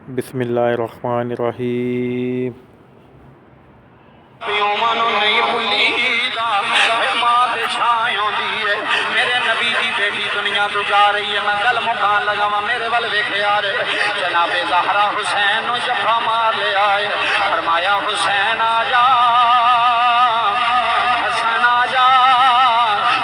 बिस्मिल्लाहिर्रहमानिर्रहीम। मेरे नबी की बेटी दुनिया तो जा रही है, मैं गल मुकान लगावा मेरे वाल वेखे यार। जनाबे ज़हरा हुसैन जफा मार ले आए, फरमाया हुसैन आ जा, हसन आ जा।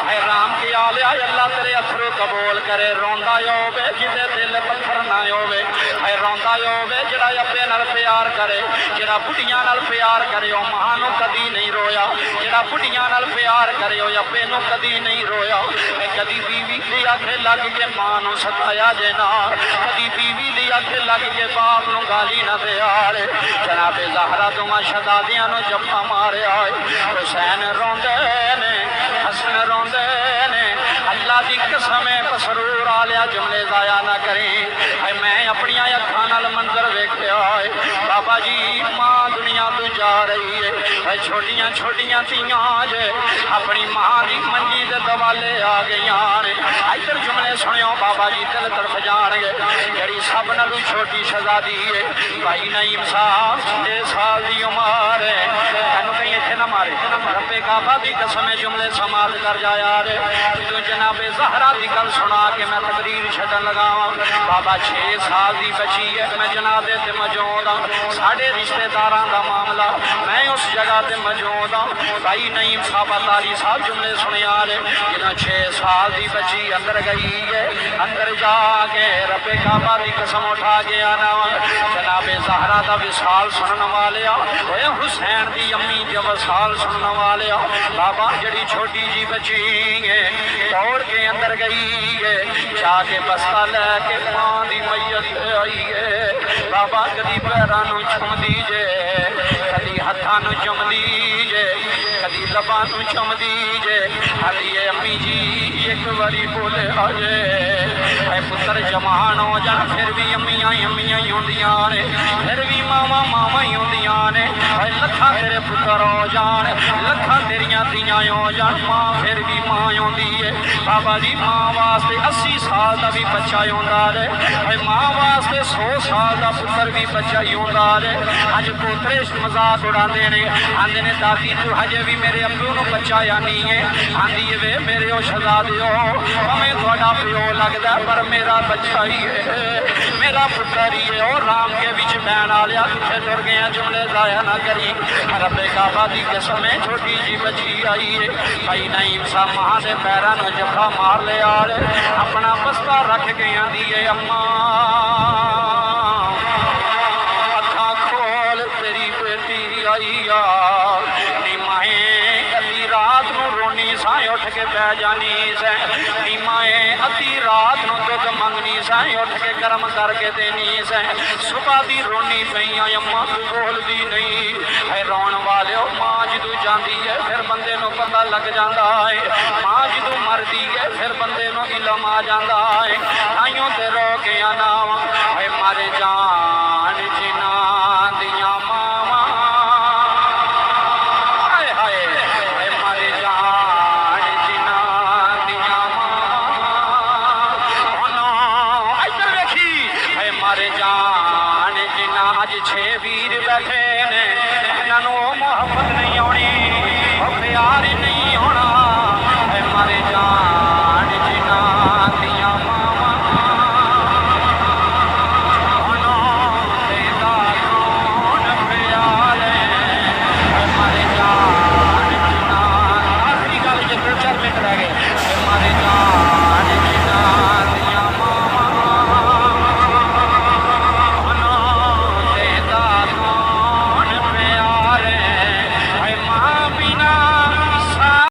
है राम की आलिया अल्लाह तेरे अथरू कबूल करे। रोंदा होवे जिदे दिल पत्थर ना होवे, है रोंदा होवे जिहड़ा अब्बे नाल प्यार करे, जिहड़ा बुढ़ियां नाल प्यार करे ओ मां नूं कदी नहीं रोया, जिहड़ा बुढ़ियां नाल प्यार करे ओ अब्बे नूं कदी नहीं रोया। कदी बीवी दी आखे लग के मां नूं सताया जे ना, कदी बीवी दी आखे लग के बाप नूं गाली ना दे आले। जनाबे ज़हरा दोवां शहजादियां नूं जप्पा मारिया, हुसैन रोंदे ने, हसन रोंदे ने। अल्लाह दी कसम है मसरूर आलिया जुमले जाया ना करें। मैं अपनी अखां नाल मंजर वेख्या है बाबा जी, मां दुनिया तो जा रही है, छोटियां छोटियां तियां जे अपनी मां की मंजी के दवाले आ गई ने। इधर जुमले सुनियो बाबा जी, दिल तरफ जाएंगे। जी सब नालों छोटी शहजादी है, भाई नईम साहब 6 साल की उम्र है। तेन कहीं इतने ना मारे, रब्बे काबा की कसम जुमले समाप्त कर जाया रे। तू जनाबे ज़हरा की गल सुना के मैं तकरीर छड्डन लगा। बाबा 6 साल की बची है, मैं जनाजे ते मौजूद हाँ। साढ़े रिश्तेदारों का मामला, मैं उस जगह ते मौजूद हाँ। भाई नईम साहब 45 साल जुमले सुनिया रे। जिन्हें 6 साल की बची अंदर गई है, अंदर जाके रब्बे काबा की कसम उठा के आना। जनाबे ज़हरा का विसाल सुनने वाले, हुसैन की अम्मी जब विसाल सुनने वाले, बाबा जड़ी छोटी जी बची है दौड़ के अंदर गई है, जाके बस्ता लैके मां की मैयत आई है। बाबा कदी पैरों चुम दीजे, कदी हथां चुम दीजे, कदी लबां चुम दीजे। हली अम्मी जी एक बारी बोले आजे, पुत्र जवान हो जान फिर भी अम्मियां अम्मियां ही होंदियां ने, फिर भी मावा मावा ही होंदियां ने। लखा तेरे पुत्र हो जान, लखा तेरिया धियां हो जान, मां फिर भी मां होंदी है। बाबा जी मां वास्ते 80 साल का भी बच्चा होंदा रे, मां वास्ते 100 साल का पुत्र भी बच्चा ही होंदा रे। अज पोतरे मजाक उड़ाते ने, आंदे ने दादी तू हजे भी मेरे अब्बू नूं बच्चा या नहीं है। आंदी वे मेरे ओ शहजादे हो, भावें तुहाडा प्यो लगदा पर मेरा बच्चा ही है, मेरा पुत्र ही है। और राम के बिच बैन आलिया किथे तुर गया, जुमले जाया ना करी। रब्बे काबा दी कसम है छोटी जी बची आई है। भाई नईम साहब मां दे पैरां नूं जफा मार ले आले, अपना बस्ता रख के आंदी है अम्मा अखा खोल तेरी बेटी आई आ। माए अद्धी रात नूं रोनी सां उठ के पै जानी सै, माए अद्धी रात नूं दुध मंगनी सां उठ के गर्म करके देनी सै। सुबह दी रोनी पई अम्मा तू बोलदी नहीं है। रोन वाले मां जदों जाती है फिर बंदे नूं पता लग जाता है, मां जदों मरदी है फिर बंदे नूं इलम आ जाता है। ताइयों ते रो के आना है मारे जान जिन्ना दियां मावां, हाय हाय है मारे जान जिन्ना दियां मावां। इधर देखी है मारे जान जिन्ना अज 6 वीर बैठे ने, इन्हां नूं मोहब्बत नहीं आउणी, प्यार